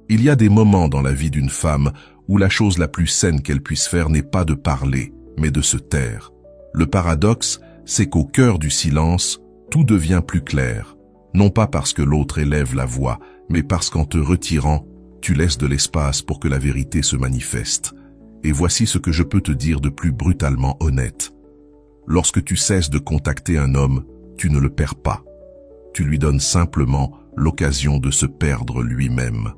Il y a des moments dans la vie d'une femme où la chose la plus saine qu'elle puisse faire n'est pas de parler, mais de se taire. Le paradoxe, c'est qu'au cœur du silence, tout devient plus clair. Non pas parce que l'autre élève la voix, mais parce qu'en te retirant, tu laisses de l'espace pour que la vérité se manifeste. Et voici ce que je peux te dire de plus brutalement honnête. Lorsque tu cesses de contacter un homme, tu ne le perds pas. Tu lui donnes simplement l'occasion de se perdre lui-même.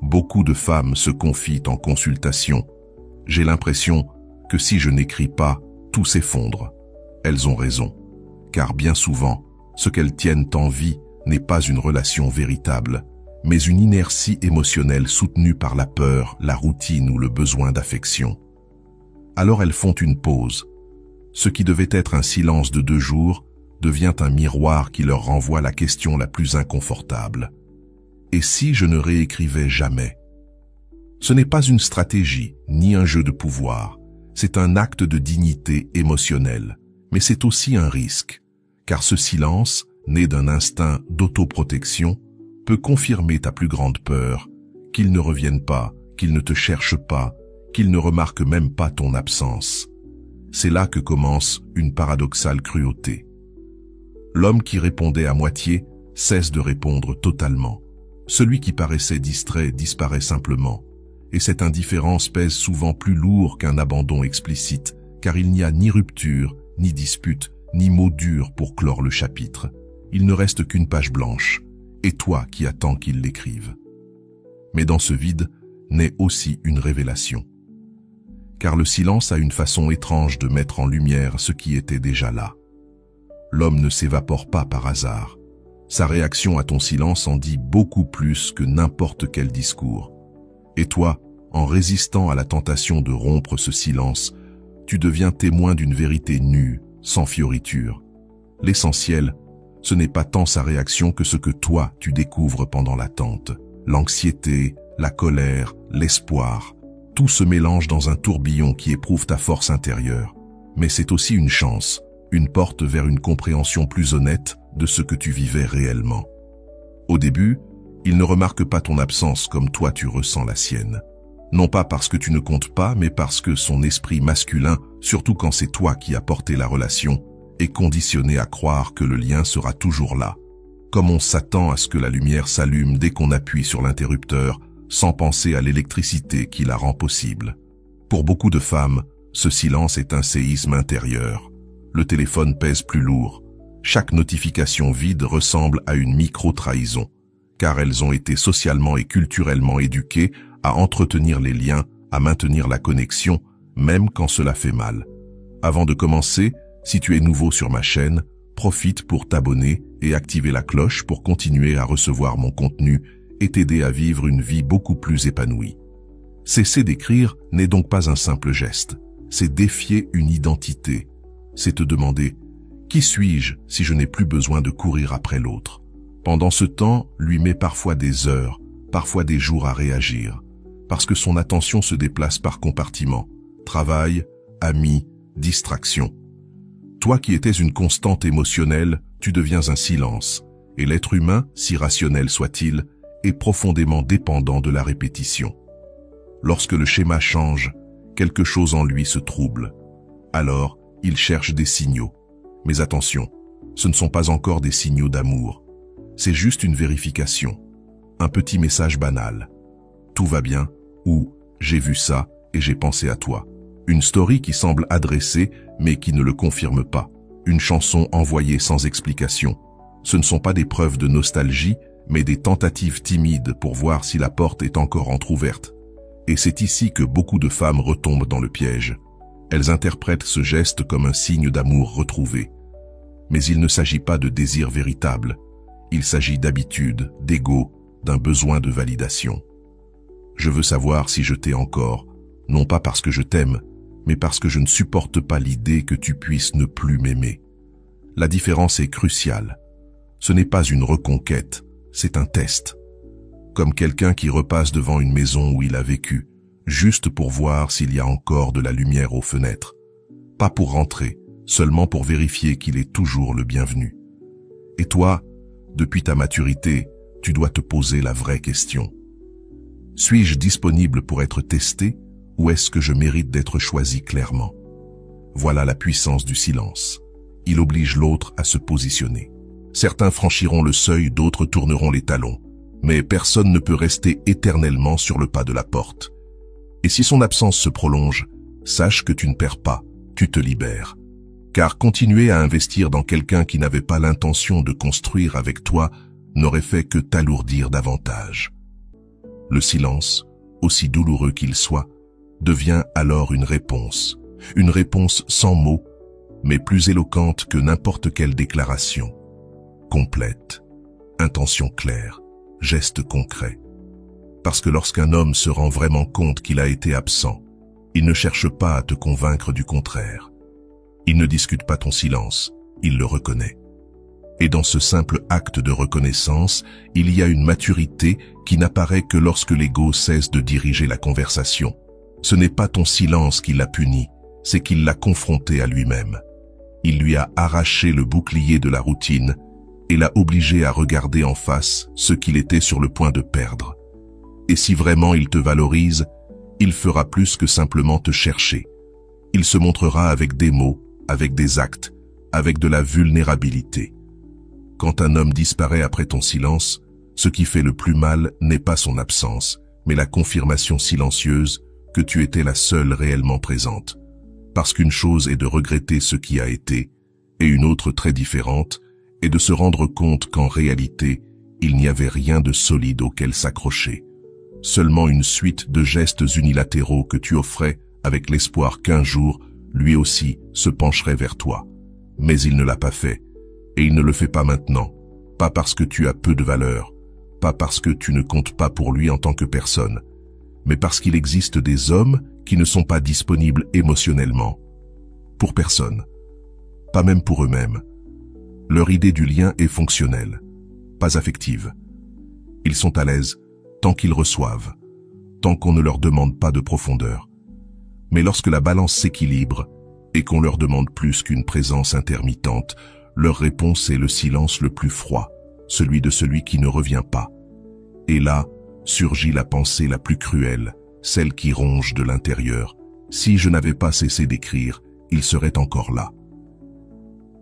Beaucoup de femmes se confient en consultation. J'ai l'impression que si je n'écris pas, tout s'effondre. Elles ont raison, car bien souvent, ce qu'elles tiennent en vie n'est pas une relation véritable, mais une inertie émotionnelle soutenue par la peur, la routine ou le besoin d'affection. Alors elles font une pause. Ce qui devait être un silence de 2 jours devient un miroir qui leur renvoie la question la plus inconfortable. Et si je ne réécrivais jamais? Ce n'est pas une stratégie, ni un jeu de pouvoir. C'est un acte de dignité émotionnelle. Mais c'est aussi un risque, car ce silence, né d'un instinct d'autoprotection, peut confirmer ta plus grande peur, qu'il ne revienne pas, qu'il ne te cherche pas, qu'il ne remarque même pas ton absence. C'est là que commence une paradoxale cruauté. L'homme qui répondait à moitié cesse de répondre totalement. Celui qui paraissait distrait disparaît simplement. Et cette indifférence pèse souvent plus lourd qu'un abandon explicite, car il n'y a ni rupture, ni dispute, ni mot dur pour clore le chapitre. Il ne reste qu'une page blanche, et toi qui attends qu'il l'écrive. Mais dans ce vide naît aussi une révélation. Car le silence a une façon étrange de mettre en lumière ce qui était déjà là. L'homme ne s'évapore pas par hasard. Sa réaction à ton silence en dit beaucoup plus que n'importe quel discours. Et toi, en résistant à la tentation de rompre ce silence, tu deviens témoin d'une vérité nue, sans fioriture. L'essentiel, ce n'est pas tant sa réaction que ce que toi tu découvres pendant l'attente. L'anxiété, la colère, l'espoir, tout se mélange dans un tourbillon qui éprouve ta force intérieure. Mais c'est aussi une chance, une porte vers une compréhension plus honnête de ce que tu vivais réellement. Au début, il ne remarque pas ton absence comme toi tu ressens la sienne. Non pas parce que tu ne comptes pas, mais parce que son esprit masculin, surtout quand c'est toi qui as porté la relation, est conditionné à croire que le lien sera toujours là. Comme on s'attend à ce que la lumière s'allume dès qu'on appuie sur l'interrupteur, sans penser à l'électricité qui la rend possible. Pour beaucoup de femmes, ce silence est un séisme intérieur. Le téléphone pèse plus lourd. Chaque notification vide ressemble à une micro-trahison, car elles ont été socialement et culturellement éduquées à entretenir les liens, à maintenir la connexion, même quand cela fait mal. Avant de commencer, si tu es nouveau sur ma chaîne, profite pour t'abonner et activer la cloche pour continuer à recevoir mon contenu et t'aider à vivre une vie beaucoup plus épanouie. Cesser d'écrire n'est donc pas un simple geste, c'est défier une identité. C'est te demander « Qui suis-je si je n'ai plus besoin de courir après l'autre ?» Pendant ce temps, lui met parfois des heures, parfois des jours à réagir, parce que son attention se déplace par compartiments. Travail, amis, distraction. Toi qui étais une constante émotionnelle, tu deviens un silence, et l'être humain, si rationnel soit-il, est profondément dépendant de la répétition. Lorsque le schéma change, quelque chose en lui se trouble. Alors, il cherche des signaux. Mais attention, ce ne sont pas encore des signaux d'amour. C'est juste une vérification. Un petit message banal. Tout va bien, ou j'ai vu ça et j'ai pensé à toi. Une story qui semble adressée mais qui ne le confirme pas. Une chanson envoyée sans explication. Ce ne sont pas des preuves de nostalgie, mais des tentatives timides pour voir si la porte est encore entrouverte. Et c'est ici que beaucoup de femmes retombent dans le piège. Elles interprètent ce geste comme un signe d'amour retrouvé. Mais il ne s'agit pas de désir véritable. Il s'agit d'habitude, d'ego, d'un besoin de validation. Je veux savoir si je t'ai encore, non pas parce que je t'aime, mais parce que je ne supporte pas l'idée que tu puisses ne plus m'aimer. La différence est cruciale. Ce n'est pas une reconquête, c'est un test. Comme quelqu'un qui repasse devant une maison où il a vécu, juste pour voir s'il y a encore de la lumière aux fenêtres. Pas pour rentrer, seulement pour vérifier qu'il est toujours le bienvenu. Et toi, depuis ta maturité, tu dois te poser la vraie question. Suis-je disponible pour être testé ou est-ce que je mérite d'être choisi clairement? Voilà la puissance du silence. Il oblige l'autre à se positionner. Certains franchiront le seuil, d'autres tourneront les talons. Mais personne ne peut rester éternellement sur le pas de la porte. Et si son absence se prolonge, sache que tu ne perds pas, tu te libères. Car continuer à investir dans quelqu'un qui n'avait pas l'intention de construire avec toi n'aurait fait que t'alourdir davantage. Le silence, aussi douloureux qu'il soit, devient alors une réponse sans mots, mais plus éloquente que n'importe quelle déclaration. Complète, intention claire, geste concret. Parce que lorsqu'un homme se rend vraiment compte qu'il a été absent, il ne cherche pas à te convaincre du contraire. Il ne discute pas ton silence, il le reconnaît. Et dans ce simple acte de reconnaissance, il y a une maturité qui n'apparaît que lorsque l'ego cesse de diriger la conversation. Ce n'est pas ton silence qui l'a puni, c'est qu'il l'a confronté à lui-même. Il lui a arraché le bouclier de la routine et l'a obligé à regarder en face ce qu'il était sur le point de perdre. Et si vraiment il te valorise, il fera plus que simplement te chercher. Il se montrera avec des mots, avec des actes, avec de la vulnérabilité. Quand un homme disparaît après ton silence, ce qui fait le plus mal n'est pas son absence, mais la confirmation silencieuse que tu étais la seule réellement présente. Parce qu'une chose est de regretter ce qui a été, et une autre très différente est de se rendre compte qu'en réalité, il n'y avait rien de solide auquel s'accrocher. Seulement une suite de gestes unilatéraux que tu offrais avec l'espoir qu'un jour, lui aussi, se pencherait vers toi. Mais il ne l'a pas fait, et il ne le fait pas maintenant, pas parce que tu as peu de valeur, pas parce que tu ne comptes pas pour lui en tant que personne, mais parce qu'il existe des hommes qui ne sont pas disponibles émotionnellement. Pour personne, pas même pour eux-mêmes. Leur idée du lien est fonctionnelle, pas affective. Ils sont à l'aise tant qu'ils reçoivent, tant qu'on ne leur demande pas de profondeur. Mais lorsque la balance s'équilibre et qu'on leur demande plus qu'une présence intermittente, leur réponse est le silence le plus froid, celui de celui qui ne revient pas. Et là, surgit la pensée la plus cruelle, celle qui ronge de l'intérieur. Si je n'avais pas cessé d'écrire, il serait encore là.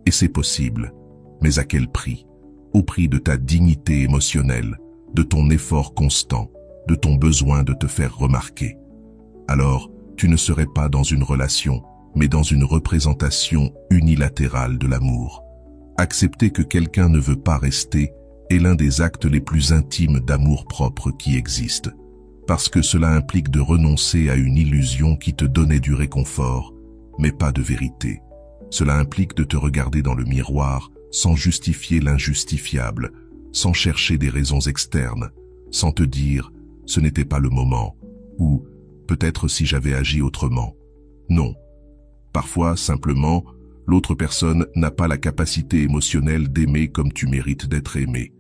Et c'est possible, mais à quel prix? Au prix de ta dignité émotionnelle, de ton effort constant, de ton besoin de te faire remarquer. Alors, tu ne serais pas dans une relation, mais dans une représentation unilatérale de l'amour. Accepter que quelqu'un ne veut pas rester est l'un des actes les plus intimes d'amour-propre qui existent, parce que cela implique de renoncer à une illusion qui te donnait du réconfort, mais pas de vérité. Cela implique de te regarder dans le miroir sans justifier l'injustifiable, sans chercher des raisons externes, sans te dire « ce n'était pas le moment » ou « peut-être si j'avais agi autrement ». Non. Parfois, simplement, l'autre personne n'a pas la capacité émotionnelle d'aimer comme tu mérites d'être aimé.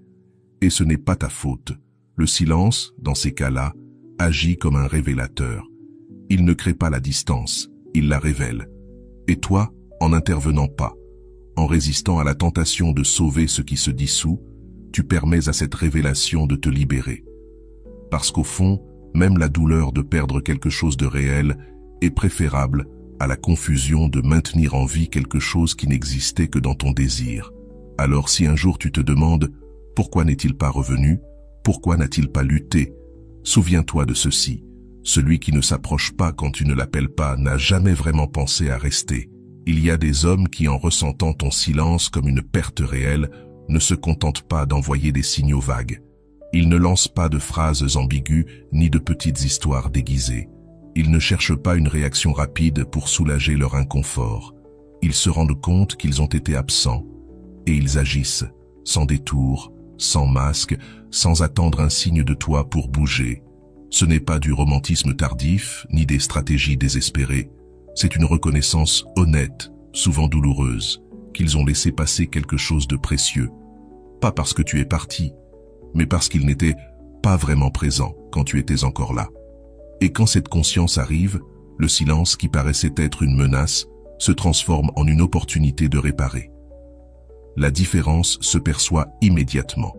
Et ce n'est pas ta faute. Le silence, dans ces cas-là, agit comme un révélateur. Il ne crée pas la distance, il la révèle. Et toi, en n'intervenant pas, en résistant à la tentation de sauver ce qui se dissout, tu permets à cette révélation de te libérer. Parce qu'au fond, même la douleur de perdre quelque chose de réel est préférable à la confusion de maintenir en vie quelque chose qui n'existait que dans ton désir. Alors si un jour tu te demandes « Pourquoi n'est-il pas revenu ? Pourquoi n'a-t-il pas lutté ?» Souviens-toi de ceci. Celui qui ne s'approche pas quand tu ne l'appelles pas n'a jamais vraiment pensé à rester. Il y a des hommes qui, en ressentant ton silence comme une perte réelle, ne se contentent pas d'envoyer des signaux vagues. Ils ne lancent pas de phrases ambiguës ni de petites histoires déguisées. Ils ne cherchent pas une réaction rapide pour soulager leur inconfort. Ils se rendent compte qu'ils ont été absents et ils agissent, sans détour, sans masque, sans attendre un signe de toi pour bouger. Ce n'est pas du romantisme tardif, ni des stratégies désespérées. C'est une reconnaissance honnête, souvent douloureuse, qu'ils ont laissé passer quelque chose de précieux. Pas parce que tu es parti, mais parce qu'ils n'étaient pas vraiment présents quand tu étais encore là. Et quand cette conscience arrive, le silence qui paraissait être une menace se transforme en une opportunité de réparer. La différence se perçoit immédiatement.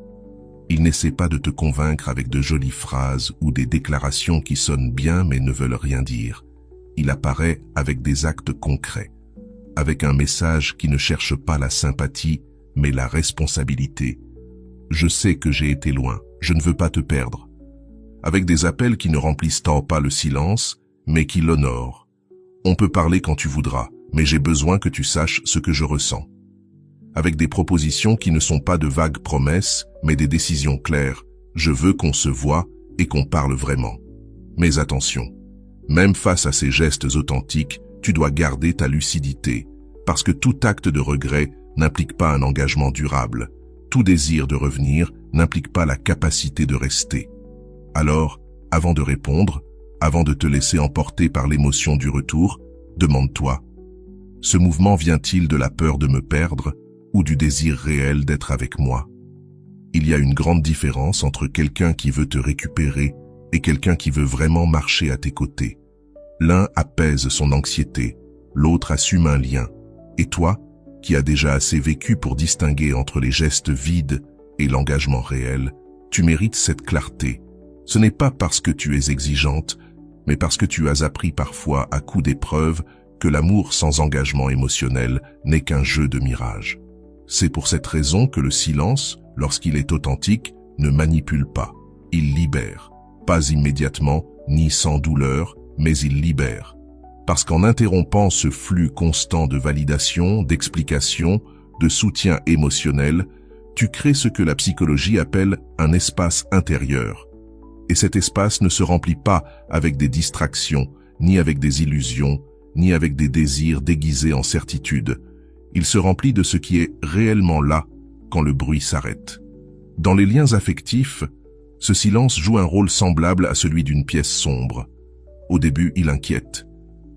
Il n'essaie pas de te convaincre avec de jolies phrases ou des déclarations qui sonnent bien mais ne veulent rien dire. Il apparaît avec des actes concrets, avec un message qui ne cherche pas la sympathie, mais la responsabilité. Je sais que j'ai été loin, je ne veux pas te perdre. Avec des appels qui ne remplissent pas le silence, mais qui l'honorent. On peut parler quand tu voudras, mais j'ai besoin que tu saches ce que je ressens. Avec des propositions qui ne sont pas de vagues promesses, mais des décisions claires. Je veux qu'on se voie et qu'on parle vraiment. Mais attention, même face à ces gestes authentiques, tu dois garder ta lucidité, parce que tout acte de regret n'implique pas un engagement durable. Tout désir de revenir n'implique pas la capacité de rester. Alors, avant de répondre, avant de te laisser emporter par l'émotion du retour, demande-toi, ce mouvement vient-il de la peur de me perdre ou du désir réel d'être avec moi? Il y a une grande différence entre quelqu'un qui veut te récupérer et quelqu'un qui veut vraiment marcher à tes côtés. L'un apaise son anxiété, l'autre assume un lien. Et toi, qui as déjà assez vécu pour distinguer entre les gestes vides et l'engagement réel, tu mérites cette clarté. Ce n'est pas parce que tu es exigeante, mais parce que tu as appris parfois à coups d'épreuves que l'amour sans engagement émotionnel n'est qu'un jeu de mirage. C'est pour cette raison que le silence, lorsqu'il est authentique, ne manipule pas. Il libère. Pas immédiatement, ni sans douleur, mais il libère. Parce qu'en interrompant ce flux constant de validation, d'explication, de soutien émotionnel, tu crées ce que la psychologie appelle un espace intérieur. Et cet espace ne se remplit pas avec des distractions, ni avec des illusions, ni avec des désirs déguisés en certitude. Il se remplit de ce qui est réellement là quand le bruit s'arrête. Dans les liens affectifs, ce silence joue un rôle semblable à celui d'une pièce sombre. Au début, il inquiète.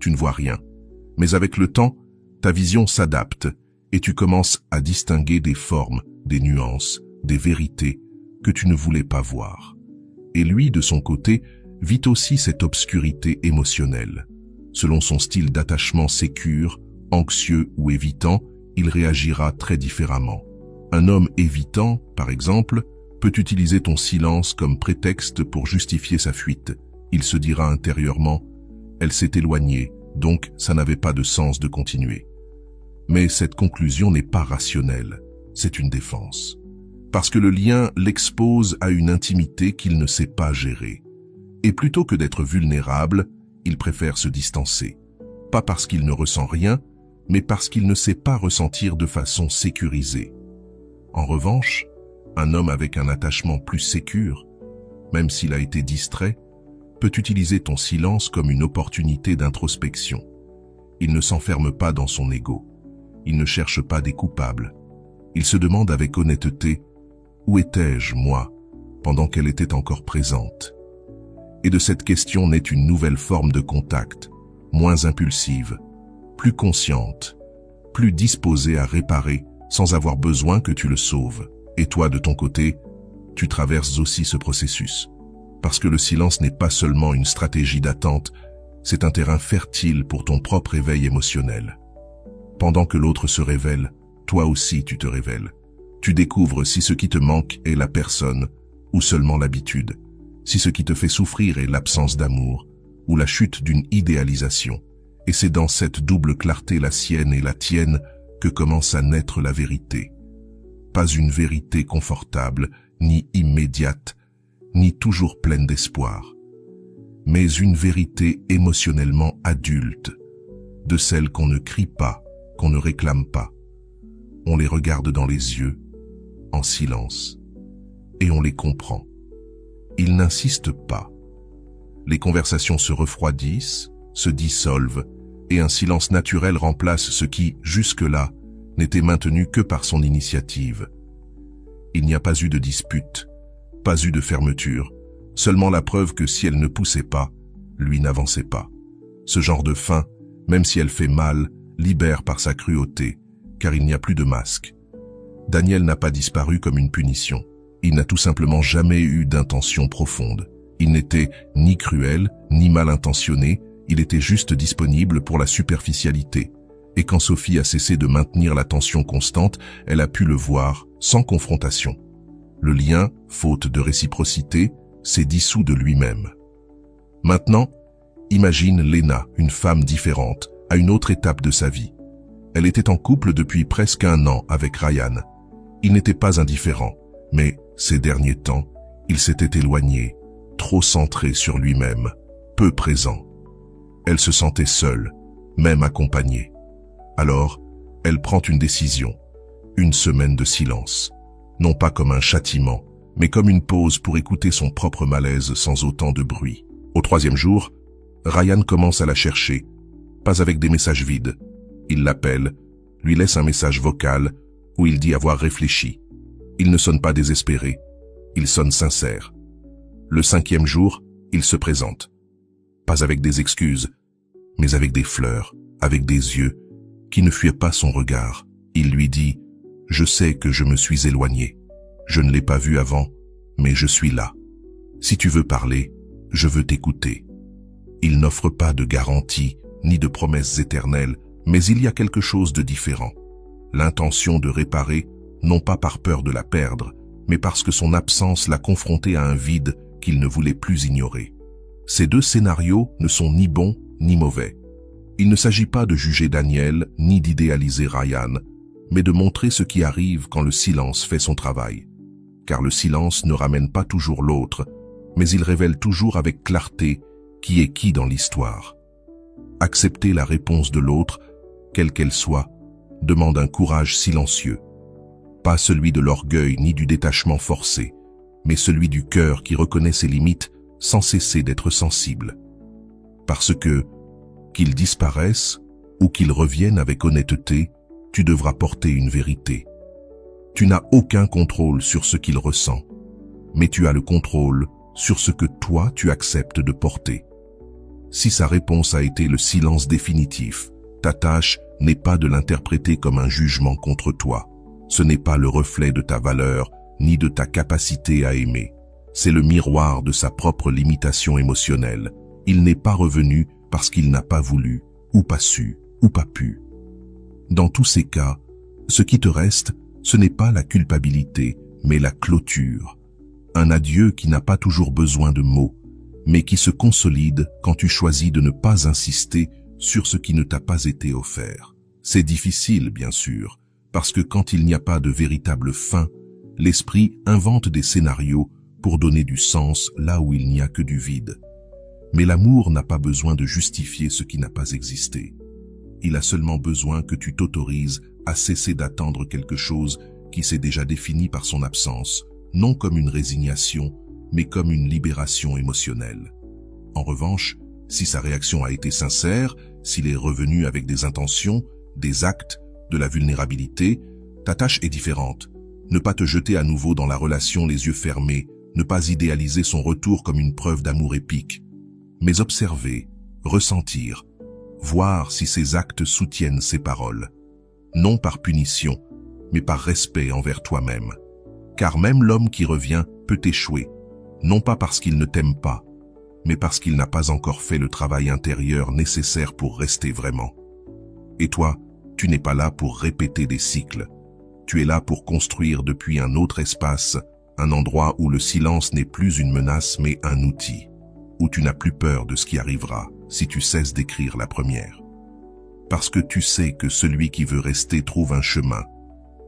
Tu ne vois rien. Mais avec le temps, ta vision s'adapte et tu commences à distinguer des formes, des nuances, des vérités que tu ne voulais pas voir. Et lui, de son côté, vit aussi cette obscurité émotionnelle. Selon son style d'attachement sécure, anxieux ou évitant, il réagira très différemment. Un homme évitant, par exemple, peut utiliser ton silence comme prétexte pour justifier sa fuite. Il se dira intérieurement « Elle s'est éloignée, donc ça n'avait pas de sens de continuer ». Mais cette conclusion n'est pas rationnelle, c'est une défense. Parce que le lien l'expose à une intimité qu'il ne sait pas gérer. Et plutôt que d'être vulnérable, il préfère se distancer. Pas parce qu'il ne ressent rien, mais parce qu'il ne sait pas ressentir de façon sécurisée. En revanche, un homme avec un attachement plus sécure, même s'il a été distrait, peut utiliser ton silence comme une opportunité d'introspection. Il ne s'enferme pas dans son ego. Il ne cherche pas des coupables. Il se demande avec honnêteté « Où étais-je, moi, pendant qu'elle était encore présente ?» Et de cette question naît une nouvelle forme de contact, moins impulsive, plus consciente, plus disposée à réparer sans avoir besoin que tu le sauves. Et toi, de ton côté, tu traverses aussi ce processus. Parce que le silence n'est pas seulement une stratégie d'attente, c'est un terrain fertile pour ton propre éveil émotionnel. Pendant que l'autre se révèle, toi aussi tu te révèles. Tu découvres si ce qui te manque est la personne ou seulement l'habitude, si ce qui te fait souffrir est l'absence d'amour ou la chute d'une idéalisation. Et c'est dans cette double clarté, la sienne et la tienne, que commence à naître la vérité. Pas une vérité confortable, ni immédiate, ni toujours pleine d'espoir, mais une vérité émotionnellement adulte, de celle qu'on ne crie pas, qu'on ne réclame pas. On les regarde dans les yeux, en silence, et on les comprend. Ils n'insistent pas. Les conversations se refroidissent, se dissolvent, et un silence naturel remplace ce qui, jusque-là, n'était maintenu que par son initiative. Il n'y a pas eu de dispute, pas eu de fermeture, seulement la preuve que si elle ne poussait pas, lui n'avançait pas. Ce genre de fin, même si elle fait mal, libère par sa cruauté, car il n'y a plus de masque. Daniel n'a pas disparu comme une punition. Il n'a tout simplement jamais eu d'intention profonde. Il n'était ni cruel, ni mal intentionné, il était juste disponible pour la superficialité. Et quand Sophie a cessé de maintenir la tension constante, elle a pu le voir sans confrontation. Le lien, faute de réciprocité, s'est dissous de lui-même. Maintenant, imagine Lena, une femme différente, à une autre étape de sa vie. Elle était en couple depuis presque 1 an avec Ryan. Il n'était pas indifférent, mais ces derniers temps, il s'était éloigné, trop centré sur lui-même, peu présent. Elle se sentait seule, même accompagnée. Alors, elle prend une décision, une semaine de silence. Non pas comme un châtiment, mais comme une pause pour écouter son propre malaise sans autant de bruit. Au 3e jour, Ryan commence à la chercher, pas avec des messages vides. Il l'appelle, lui laisse un message vocal où il dit avoir réfléchi. Il ne sonne pas désespéré, il sonne sincère. Le 5e jour, il se présente. Pas avec des excuses, mais avec des fleurs, avec des yeux, qui ne fuyaient pas son regard. Il lui dit « Je sais que je me suis éloigné. Je ne l'ai pas vu avant, mais je suis là. Si tu veux parler, je veux t'écouter. » Il n'offre pas de garantie, ni de promesses éternelles, mais il y a quelque chose de différent. L'intention de réparer, non pas par peur de la perdre, mais parce que son absence l'a confronté à un vide qu'il ne voulait plus ignorer. Ces 2 scénarios ne sont ni bons ni mauvais. Il ne s'agit pas de juger Daniel, ni d'idéaliser Ryan, mais de montrer ce qui arrive quand le silence fait son travail. Car le silence ne ramène pas toujours l'autre, mais il révèle toujours avec clarté qui est qui dans l'histoire. Accepter la réponse de l'autre, quelle qu'elle soit, demande un courage silencieux. Pas celui de l'orgueil ni du détachement forcé, mais celui du cœur qui reconnaît ses limites sans cesser d'être sensible. Parce que, qu'ils disparaissent ou qu'ils reviennent avec honnêteté, tu devras porter une vérité. Tu n'as aucun contrôle sur ce qu'il ressent, mais tu as le contrôle sur ce que toi tu acceptes de porter. Si sa réponse a été le silence définitif, ta tâche n'est pas de l'interpréter comme un jugement contre toi. Ce n'est pas le reflet de ta valeur, ni de ta capacité à aimer. C'est le miroir de sa propre limitation émotionnelle. Il n'est pas revenu parce qu'il n'a pas voulu, ou pas su, ou pas pu. Dans tous ces cas, ce qui te reste, ce n'est pas la culpabilité, mais la clôture. Un adieu qui n'a pas toujours besoin de mots, mais qui se consolide quand tu choisis de ne pas insister sur ce qui ne t'a pas été offert. C'est difficile, bien sûr, parce que quand il n'y a pas de véritable fin, l'esprit invente des scénarios pour donner du sens là où il n'y a que du vide. Mais l'amour n'a pas besoin de justifier ce qui n'a pas existé. Il a seulement besoin que tu t'autorises à cesser d'attendre quelque chose qui s'est déjà défini par son absence, non comme une résignation, mais comme une libération émotionnelle. En revanche, si sa réaction a été sincère, s'il est revenu avec des intentions, des actes, de la vulnérabilité, ta tâche est différente. Ne pas te jeter à nouveau dans la relation les yeux fermés, ne pas idéaliser son retour comme une preuve d'amour épique, mais observer, ressentir, voir si ses actes soutiennent ses paroles. Non par punition, mais par respect envers toi-même. Car même l'homme qui revient peut échouer, non pas parce qu'il ne t'aime pas, mais parce qu'il n'a pas encore fait le travail intérieur nécessaire pour rester vraiment. Et toi, tu n'es pas là pour répéter des cycles. Tu es là pour construire depuis un autre espace, un endroit où le silence n'est plus une menace mais un outil, où tu n'as plus peur de ce qui arrivera si tu cesses d'écrire la première. Parce que tu sais que celui qui veut rester trouve un chemin,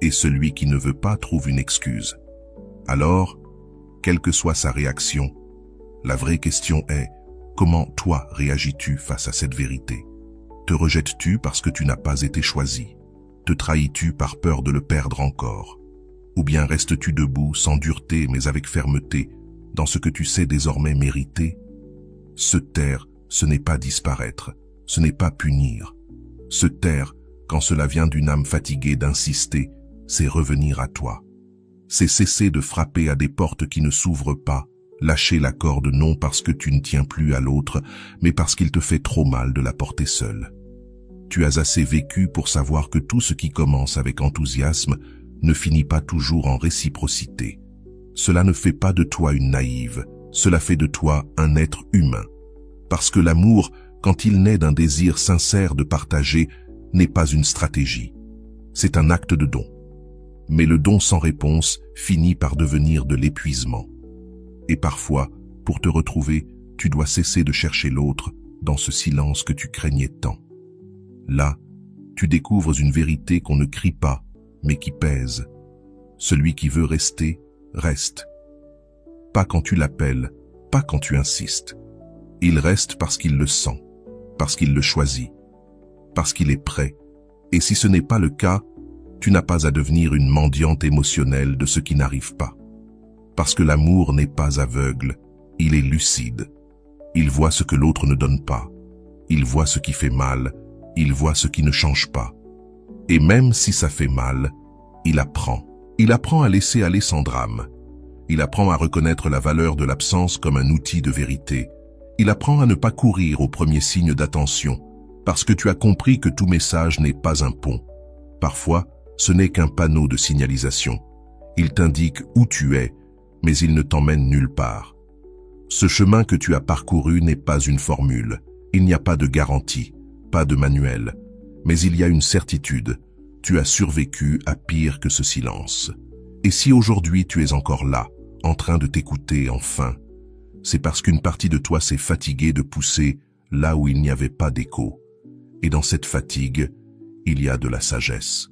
et celui qui ne veut pas trouve une excuse. Alors, quelle que soit sa réaction, la vraie question est, comment toi réagis-tu face à cette vérité? Te rejettes-tu parce que tu n'as pas été choisi? Te trahis-tu par peur de le perdre encore? Ou bien restes-tu debout sans dureté mais avec fermeté dans ce que tu sais désormais mériter? Se taire, ce n'est pas disparaître, ce n'est pas punir. Se taire, quand cela vient d'une âme fatiguée d'insister, c'est revenir à toi. C'est cesser de frapper à des portes qui ne s'ouvrent pas, lâcher la corde non parce que tu ne tiens plus à l'autre, mais parce qu'il te fait trop mal de la porter seule. Tu as assez vécu pour savoir que tout ce qui commence avec enthousiasme ne finit pas toujours en réciprocité. Cela ne fait pas de toi une naïve, cela fait de toi un être humain. Parce que l'amour, quand il naît d'un désir sincère de partager, n'est pas une stratégie. C'est un acte de don. Mais le don sans réponse finit par devenir de l'épuisement. Et parfois, pour te retrouver, tu dois cesser de chercher l'autre dans ce silence que tu craignais tant. Là, tu découvres une vérité qu'on ne crie pas, mais qui pèse. Celui qui veut rester, reste. Pas quand tu l'appelles, pas quand tu insistes. Il reste parce qu'il le sent, parce qu'il le choisit, parce qu'il est prêt. Et si ce n'est pas le cas, tu n'as pas à devenir une mendiante émotionnelle de ce qui n'arrive pas. Parce que l'amour n'est pas aveugle, il est lucide. Il voit ce que l'autre ne donne pas. Il voit ce qui fait mal, il voit ce qui ne change pas. Et même si ça fait mal, il apprend. Il apprend à laisser aller sans drame. Il apprend à reconnaître la valeur de l'absence comme un outil de vérité. Il apprend à ne pas courir au premier signe d'attention, parce que tu as compris que tout message n'est pas un pont. Parfois, ce n'est qu'un panneau de signalisation. Il t'indique où tu es, mais il ne t'emmène nulle part. Ce chemin que tu as parcouru n'est pas une formule. Il n'y a pas de garantie, pas de manuel. Mais il y a une certitude. Tu as survécu à pire que ce silence. Et si aujourd'hui tu es encore là, en train de t'écouter enfin, c'est parce qu'une partie de toi s'est fatiguée de pousser là où il n'y avait pas d'écho. Et dans cette fatigue, il y a de la sagesse.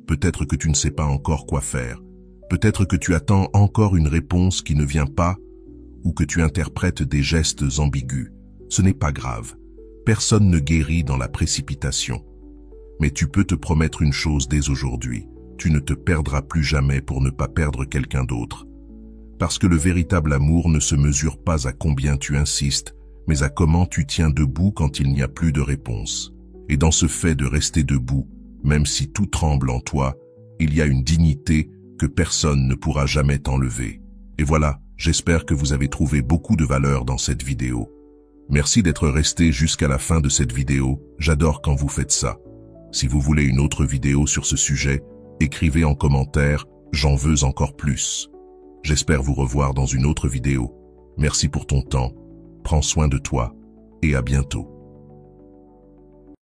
Peut-être que tu ne sais pas encore quoi faire. Peut-être que tu attends encore une réponse qui ne vient pas, ou que tu interprètes des gestes ambigus. Ce n'est pas grave. Personne ne guérit dans la précipitation. Mais tu peux te promettre une chose dès aujourd'hui. Tu ne te perdras plus jamais pour ne pas perdre quelqu'un d'autre. Parce que le véritable amour ne se mesure pas à combien tu insistes, mais à comment tu tiens debout quand il n'y a plus de réponse. Et dans ce fait de rester debout, même si tout tremble en toi, il y a une dignité que personne ne pourra jamais t'enlever. Et voilà, j'espère que vous avez trouvé beaucoup de valeur dans cette vidéo. Merci d'être resté jusqu'à la fin de cette vidéo, j'adore quand vous faites ça. Si vous voulez une autre vidéo sur ce sujet, écrivez en commentaire « J'en veux encore plus ». J'espère vous revoir dans une autre vidéo. Merci pour ton temps, prends soin de toi et à bientôt.